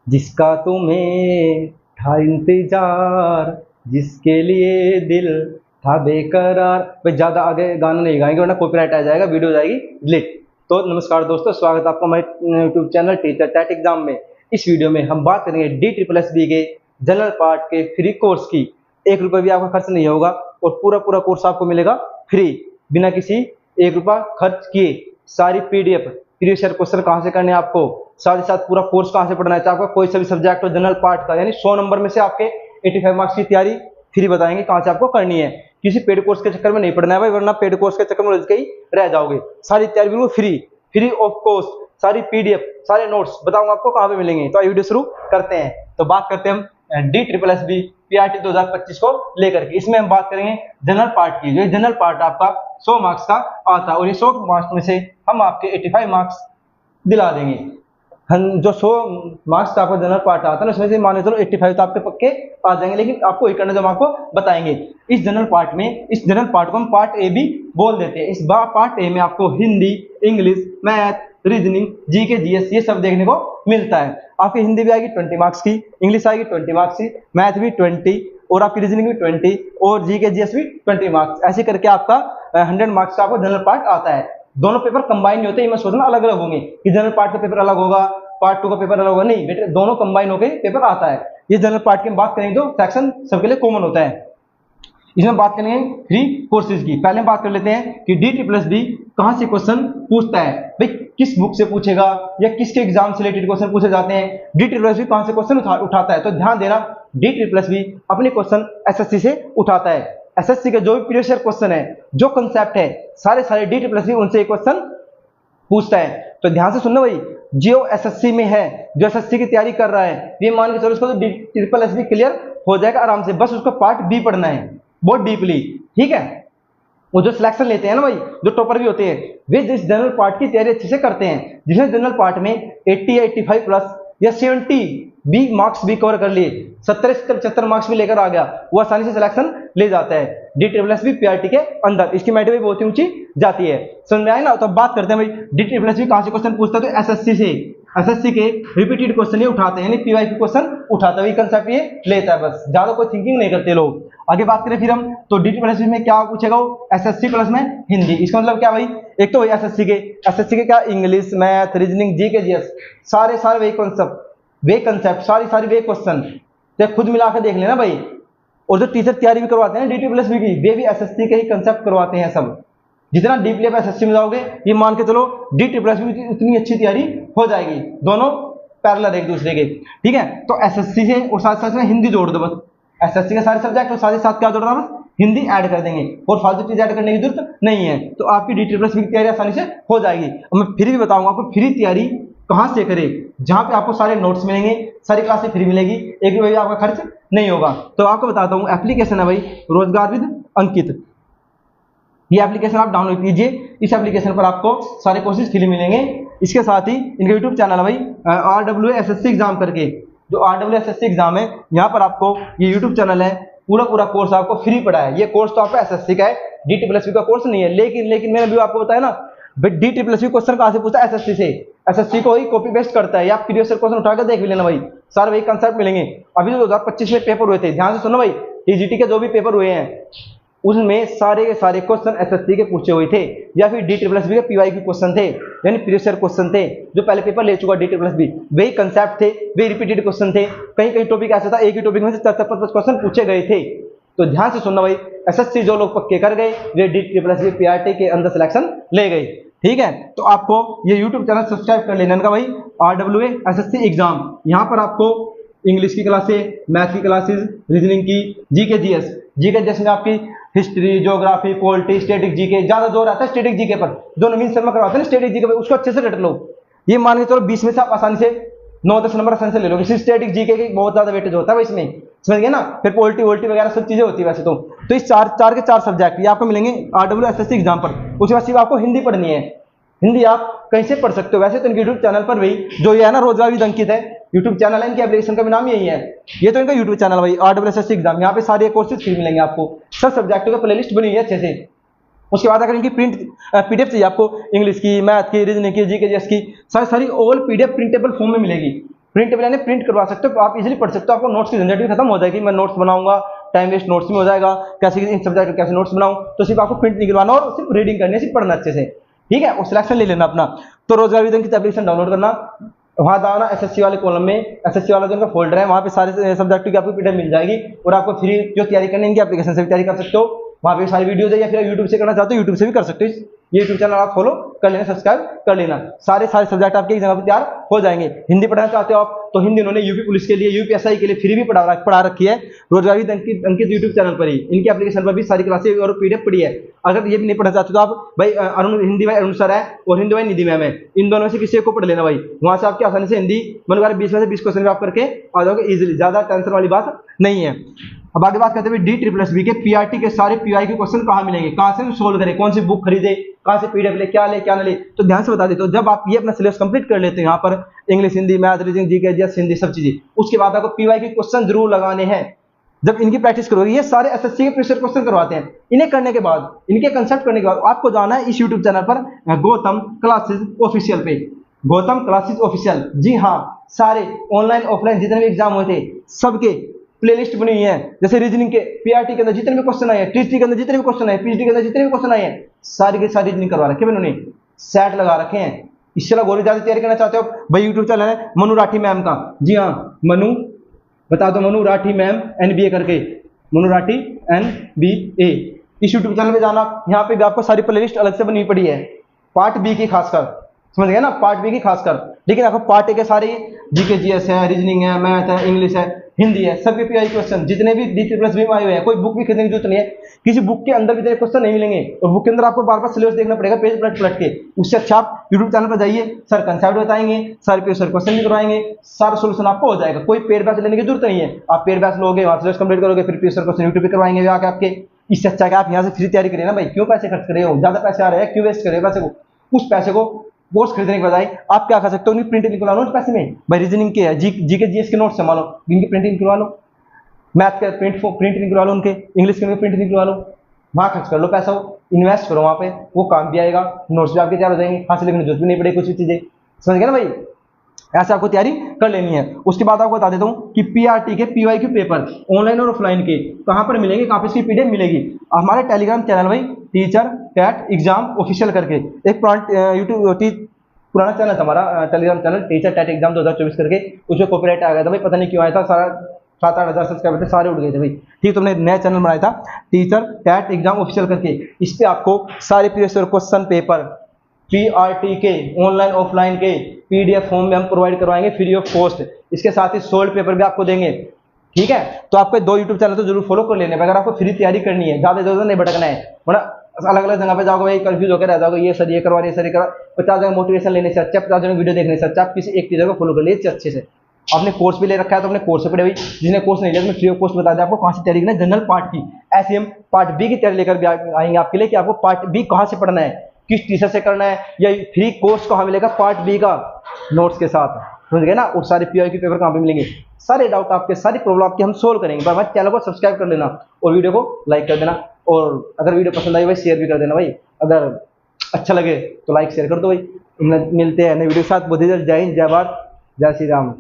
जिसका तुम्हें था इंतजार, जिसके लिए दिल था बेकरार। भाई ज़्यादा आगे गाना नहीं गाएंगे वरना कॉपीराइट आ जाएगा, वीडियो हो जाएगी डिलीट। तो नमस्कार दोस्तों, स्वागत है आपका हमारे YouTube channel teacher TET exam में। इस वीडियो में हम बात करेंगे DSSB के जनरल पार्ट के फ्री कोर्स की। 1 रुपये भी आपका खर्च नहीं होगा और पूरा कोर्स आपको मिलेगा फ्री, बिना किसी 1 रुपया खर्च किए। सारी PDF, प्रीवियस ईयर क्वेश्चन कहाँ से करने हैं आपको, साथ ही साथ पूरा कोर्स कहाँ से पढ़ना है, चाहे आपका कोई सा भी सब्जेक्ट हो जनरल पार्ट का, यानी 100 नंबर में से आपके 85 मार्क्स की तैयारी फ्री बताएंगे कहाँ से आपको करनी है। किसी पेड कोर्स के चक्कर में नहीं पढ़ना है भाई, वरना पेड कोर्स के चक्कर में उलझ के ही रह जाओगे। सारी तैयारी बिल्कुल फ्री ऑफ कॉस्ट, सारी PDF, सारे नोट्स बताऊंगा आपको कहाँ पे मिलेंगे। तो वीडियो शुरू करते हैं। तो बात करते हैं हम DSSB PRT 2025 को लेकर के। इसमें हम बात करेंगे जनरल पार्ट की। जो जनरल पार्ट आपका 100 मार्क्स का आता है और ये 100 मार्क्स में से हम आपके 85 मार्क्स दिला देंगे। हम जो 100 मार्क्स का आपका जनरल पार्ट आता है ना, उसमें से मान के चलो 85 तो आपके पक्के आ जाएंगे, लेकिन आपको वही करना जो हम आपको बताएंगे। इस जनरल पार्ट को हम पार्ट ए भी बोल देते हैं। इस पार्ट ए में आपको Hindi, English, math, reasoning, GK, GS ये सब देखने को मिलता है। आपकी हिंदी भी आएगी 20 मार्क्स की, इंग्लिश आएगी 20 मार्क्स की, मैथ भी 20 और आपकी रीजनिंग भी 20 और जीके जीएस भी 20 मार्क्स। ऐसे करके आपका 100 मार्क्स का आपको जनरल पार्ट आता है। दोनों पेपर कंबाइन नहीं होते, ये मैं सोचना अलग अलग होंगे कि जनरल पार्ट का पेपर अलग होगा, पार्ट 2 का पेपर अलग होगा। नहीं बेटे, दोनों कंबाइन होकर पेपर आता है। ये जनरल पार्ट की बात करेंगे तो सेक्शन सबके लिए कॉमन होता है। इसमें बात करेंगे फ्री कोर्सेज की। पहले हम बात कर लेते हैं कि DSSB कहां से क्वेश्चन पूछता है, भाई किस बुक से पूछेगा या किसके एग्जाम से रिलेटेड क्वेश्चन पूछे जाते हैं। DSSB कहां से क्वेश्चन उठाता है, तो ध्यान देना, DSSB अपने क्वेश्चन SSC से उठाता है। SSC के जो भी प्रीवियस ईयर क्वेश्चन है, जो कंसेप्ट है, सारे DSSB उनसे एक क्वेश्चन पूछता है। तो ध्यान से सुनना भाई, जो SSC में है, जो SSC की तैयारी कर रहा है, ये मान के चलो उसको तो DSSB क्लियर हो जाएगा आराम से, बस उसको पार्ट बी पढ़ना है बहुत डीपली, ठीक है। वो जो सिलेक्शन लेते हैं ना भाई, जो टॉपर भी होते हैं, वे जिस जनरल पार्ट की तैयारी अच्छे से करते हैं, जिसने जनरल पार्ट में 80 या 85 प्लस या 70 भी मार्क्स भी कवर कर लिए, 70-75 मार्क्स भी लेकर आ गया, वो आसानी से सिलेक्शन ले जाता है DSSB PRT के अंदर। इसकी मैट भी बहुत ही ऊंची जाती है। समझ में आए ना। तो बात करते हैं भाई DSSB कहां से क्वेश्चन पूछता है, तो SSC से। SSC के रिपीटेड क्वेश्चन ये उठाते हैं, यानी PYQ क्वेश्चन उठाता है, वही कंसेप्ट ये लेता है, बस ज्यादा कोई थिंकिंग नहीं करते लोग। आगे बात करें फिर हम, तो DSSB में क्या पूछेगा वो, SSC प्लस में हिंदी। इसका मतलब क्या भाई, एक तो SSC के क्या, English, math, reasoning, GK, GS, सारे वे कंसेप्ट सारी वे क्वेश्चन, तो खुद मिला के देख लेना भाई। और जो टीचर तैयारी भी करवाते हैं DSSB की, वे भी SSC के ही कंसेप्ट करवाते हैं सब। जितना डीपली आप SSC में जाओगे, ये मान के चलो DSSB की उतनी अच्छी तैयारी हो जाएगी। दोनों पैरेलल एक दूसरे के, ठीक है। तो SSC से और साथ साथ में हिंदी जोड़ दो बस। SSC के सारे सब्जेक्ट और साथ ही साथ क्या जोड़ना, बस हिंदी ऐड कर देंगे और फालतू चीज ऐड करने की जरूरत नहीं है। तो आपकी DSSB की तैयारी आसानी से हो जाएगी। और मैं फिर भी बताऊंगा आपको फ्री तैयारी कहां से करें, जहां पे आपको सारे नोट्स मिलेंगे, सारी क्लासेस फ्री मिलेगी, 1 रुपये आपका खर्च नहीं होगा। तो आपको बताता हूँ, एप्लीकेशन है भाई रोजगार विद अंकित। ये एप्लीकेशन आप डाउनलोड कीजिए। इस एप्लीकेशन पर आपको सारे कोर्सेज फ्री मिलेंगे। इसके साथ ही इनका यूट्यूब चैनल है भाई RWSSC एग्जाम करके, जो RWSSC एग्जाम है, यहाँ पर आपको ये यूट्यूब चैनल है, पूरा कोर्स आपको फ्री पड़ा है। ये कोर्स तो आपका SSC का है, DSSB का कोर्स नहीं है। लेकिन मैंने अभी आपको बताया ना, DSSB क्वेश्चन कहाँ से पूछता है, SSC से। SSC को ही कॉपी पेस्ट करता है, या प्रीवियस ईयर क्वेश्चन उठा कर देख भी लेना भाई, सारे वही कंसेप्ट मिलेंगे। अभी जो 2025 में पेपर हुए थे, ध्यान से सुनो भाई, TGT के जो भी पेपर हुए हैं, उसमें सारे के सारे क्वेश्चन SSC के पूछे हुए थे, या फिर DSSB के PYQ क्वेश्चन थे, यानी प्रीवियस ईयर क्वेश्चन थे, जो पहले पेपर ले चुका DSSB, वही कंसेप्ट थे, वही रिपीटेड क्वेश्चन थे। कहीं टॉपिक ऐसा था, एक ही टॉपिक में से 4-5 क्वेश्चन पूछे गए थे। तो ध्यान से सुनना भाई, SSC जो लोग पक्के कर गए, वे DSSB PRT के अंदर सिलेक्शन ले गए, ठीक है। तो आपको ये यूट्यूब चैनल सब्सक्राइब कर लेना का भाई, RWSSC एग्जाम। यहाँ पर आपको इंग्लिश की क्लासेस, मैथ की क्लासेस, रीजनिंग की, जीके जीएस में आपकी history, geography, polity, static GK, ज्यादा जोर आता है स्टैटिक जीके पर, जो नवीन शर्मा करवाते हैं स्टैटिक जीके पर, उसको अच्छे से रट लो। ये मान के चलो 20 में से आप आसानी से 9-10 नंबर आसानी से ले लो। इसी स्टैटिक जीके की बहुत ज्यादा वेटेज होता है इसमें, समझ गए ना। फिर पॉलिटी वगैरह सब चीजें होती है वैसे तो इस चार के चार सब्जेक्ट ये आपको मिलेंगे RWSSC एग्जाम पर। उसके बाद सिर्फ आपको हिंदी पढ़नी है। हिंदी आप कहीं से पढ़ सकते हो, वैसे तो इनके यूट्यूब चैनल पर भी, जो ये है ना रोजगार विद अंकित है यूट्यूब चैनल है, इनकी एप्लीकेशन का भी नाम यही है। ये तो इनका यूट्यूब चैनल भाई RWSSC एग्जाम, यहाँ पे सारे कोर्सेज फ्री मिलेंगे आपको, सब सब्जेक्टों का प्लेलिस्ट बनी हुई है अच्छे से। उसके बाद अगर इनकी प्रिंट PDF चाहिए आपको, इंग्लिश की, मैथ की, रीजनिंग की, जीके जीएस की, सारी ऑल PDF प्रिंटेबल फॉर्म में मिलेगी। प्रिंटेबल यानी प्रिंट करवा सकते हो, आप इजीली पढ़ सकते हो, आपको नोट्स की झंझट भी खत्म हो जाएगी। मैं नोट्स बनाऊंगा, टाइम वेस्ट नोट्स में हो जाएगा, कैसे इन सब्जेक्ट कैसे नोट्स बनाऊं, तो सिर्फ आपको प्रिंट निकलवाना और सिर्फ रीडिंग करनी है, सिर्फ पढ़ना अच्छे से, ठीक है, और सिलेक्शन ले लेना अपना। तो रोजगार आवेदन की एप्लीकेशन डाउनलोड करना, वहां जाना एसएससी वाले कॉलम में, एसएससी वाला जो उनका फोल्डर है वहां पे सारे सब्जेक्ट की आपको पीडीएफ मिल जाएगी, और आपको फ्री जो तैयारी करनी है इनकी एप्लीकेशन से भी तैयारी कर सकते हो, वहां पे सारी वीडियोज है, या फिर यूट्यूब से करना चाहते हो यूट्यूब से भी कर सकते हो। ये यूट्यूब चैनल आप फॉलो कर लेना, सब्सक्राइब कर लेना, सारे सब्जेक्ट आपके एक जगह पर तैयार हो जाएंगे। हिंदी पढ़ना चाहते हो आप तो हिंदी उन्होंने यूपी पुलिस के लिए, यूपीएसआई के लिए फ्री भी पढ़ा रखी है, रोजगार अंकित यूट्यूब चैनल पर ही, इनकी एप्लीकेशन पर भी सारी क्लासेस और पीडीएफ पड़ी है। अगर ये भी नहीं पढ़ना चाहते तो आप भाई हिंदी भाई अरुण सर है और हिंदी भाई निधि मैम है, इन दोनों में से किसी एक को पढ़ लेना भाई, वहां से आपकी आसानी से हिंदी मन 20 में से 20 क्वेश्चन आप करके आ जाओगे इजीली, ज्यादा टेंशन वाली बात नहीं है। अब आगे बात करते हैं D++ के पीआरटी के सारे पीआई के क्वेश्चन कहाँ मिलेंगे, कहाँ से सोल्व करें, कौन सी बुक खरीदे, कहाँ से पीडीएफ ले क्या ना ले, तो ध्यान से बता देते हो। जब आप ये अपना सिलेबस कंप्लीट कर लेते हो यहाँ पर English, Hindi, math, reasoning, GK, GS, Hindi सब चीजें, उसके बाद आपको पीवाई के क्वेश्चन जरूर लगाने हैं। जब इनकी प्रैक्टिस करोगे, ये सारे एसएससी के प्रीवियस क्वेश्चन करवाते हैं, इन्हें करने के बाद, इनके कंसेप्ट करने के बाद आपको जाना है इस यूट्यूब चैनल पर गौतम क्लासेस ऑफिशियल पे, गौतम क्लासेस ऑफिशियल। जी हाँ, सारे ऑनलाइन ऑफलाइन जितने भी एग्जाम हुए थे सबके प्लेलिस्ट बनी हुई है, जैसे रीजनिंग के पीआरटी के अंदर जितने भी क्वेश्चन आए हैं, टीटी के अंदर जितने भी क्वेश्चन आए, पीएचडी के अंदर जितने भी क्वेश्चन आए हैं, सारी के सारी रीजनिंग करवा रखे हैं उन्होंने, सेट लगा रखे हैं। इससे अगर और ज्यादा तैयारी करना चाहते हो भाई, यूट्यूब चैनल है मनु राठी मैम का, जी हाँ मनु, बता दो मनु राठी मैम एनबीए करके, मनु राठी एनबीए, इस यूट्यूब चैनल पे जाना, यहाँ पे भी आपको सारी प्लेलिस्ट अलग से बनी पड़ी है, पार्ट बी की खासकर, समझ गए ना, पार्ट बी की खासकर, लेकिन आपको पार्ट ए के सारे जीके जीएस है, रीजनिंग है, मैथ है, इंग्लिश है, हिंदी है, सबके पीआई क्वेश्चन जितने भी D++ में आए हुए हैं, कोई बुक भी खरीदने की जरूरत नहीं है, किसी बुक के अंदर भी तेरे क्वेश्चन नहीं मिलेंगे, और बुक के अंदर आपको बार बार सिलेबस देखना पड़ेगा पेज पलट के, उससे अच्छा आप यूट्यूब चैनल पर जाइए, सर कंसेप्ट बताएंगे, सर क्वेश्चन भी करवाएंगे, सारा सोल्यूशन आपको हो जाएगा, कोई पेड बैच लेने की जरूरत नहीं है, आप पेड बैच लोगे, वहां सिलेबस कंप्लीट करोगे, फिर क्वेश्चन यूट्यूब पे करवाएंगे आके आपके। इससे अच्छा कि आप यहाँ से फ्री तैयारी करिए ना भाई, क्यों पैसे खर्च कर रहे हो, ज्यादा पैसे आ रहे हैं, क्यों वेस्ट कर रहे हो पैसे को, उस पैसे को कोर्स खरीदने के बजाय आप क्या कर सकते हो, प्रिंट निकलवा लो पैसे में भाई, रीजनिंग के है, जीके जीएस के नोट्स संभालो, इनकी प्रिंटिंग निकलवा लो, मैथ के प्रिंट निकलवा लो, उनके इंग्लिश के प्रिंट निकलवा लो, वहाँ खर्च कर लो पैसा, इन्वेस्ट करो वहाँ पे, वो काम भी आएगा, नोट्स भी आपके तैयार हो जाएंगे, हाथ से लिखने की जरूरत भी नहीं पड़ेगी कुछ भी चीजें, समझ गए ना भाई, ऐसे आपको तैयारी कर लेनी है। उसके बाद आपको बता देता हूँ कि पीआरटी के पीवाई के पेपर ऑनलाइन और ऑफलाइन के कहाँ पर मिलेंगे, कहाँ पे इसकी पीडीएफ मिलेगी, हमारे टेलीग्राम चैनल भाई टीचर टेट एग्जाम ऑफिशियल करके, एक यूट्यूब पुराना चैनल था हमारा Telegram channel teacher TET exam 2024 करके, उसमें कॉपीराइट आ गया था भाई, पता नहीं क्यों आया था, सारा 7-8 हज़ार सब्सक्राइबर थे, सारे उड़ गए थे भाई, ठीक, तुमने नया चैनल बनाया था टीचर टेट एग्जाम ऑफिशियल करके, इस पे आपको सारे प्रीवियस क्वेश्चन पेपर पीआरटी के ऑनलाइन ऑफलाइन के पीडीएफ फॉर्म में हम प्रोवाइड करवाएंगे फ्री ऑफ कॉस्ट, इसके साथ ही सोल्ड पेपर भी आपको देंगे, ठीक है। तो आपको 2 यूट्यूब चैनल तो जरूर फॉलो कर लेने, अगर आपको फ्री तैयारी करनी है, ज्यादा इधर नहीं भटकना है, वरना अलग अलग जगह पे जाओगे भाई, कंफ्यूज होकर रह जाओगे, ये सर ये करवा, ये सर ये करवा, 50 जगह मोटिवेशन लेने से अच्छा, 50 जगह वीडियो देखने से अच्छा, आप किसी एक टीचर को फॉलो कर लीजिए अच्छे से। आपने कोर्स भी ले रखा है तो अपने कोर्स से पढ़े भाई, जिसने कोर्स नहीं लिया तो मैं फ्री ऑफ कॉस्ट बता दें आपको कहाँ से तैयारी करना है, जनरल पार्ट की, ऐसे हम पार्ट बी की तैयारी लेकर भी आएंगे आपके लिए, कि आपको पार्ट बी कहाँ से पढ़ना है, किस टीचर से करना है, या फ्री कोर्स कहाँ मिलेगा पार्ट बी का नोट्स के साथ, समझ गए ना, और सारे पीआई के पेपर कहाँ पे मिलेंगे, सारे डाउट आपके, सारी प्रॉब्लम आपकी हम सोल्व करेंगे। हमारे चैनल को सब्सक्राइब कर लेना और वीडियो को लाइक कर देना, और अगर वीडियो पसंद आई भाई शेयर भी कर देना भाई, अगर अच्छा लगे तो लाइक शेयर कर दो भाई। मिलते हैं नए वीडियो के साथ, बहुत जल्द। जय हिंद, जय भारत, जय श्री राम।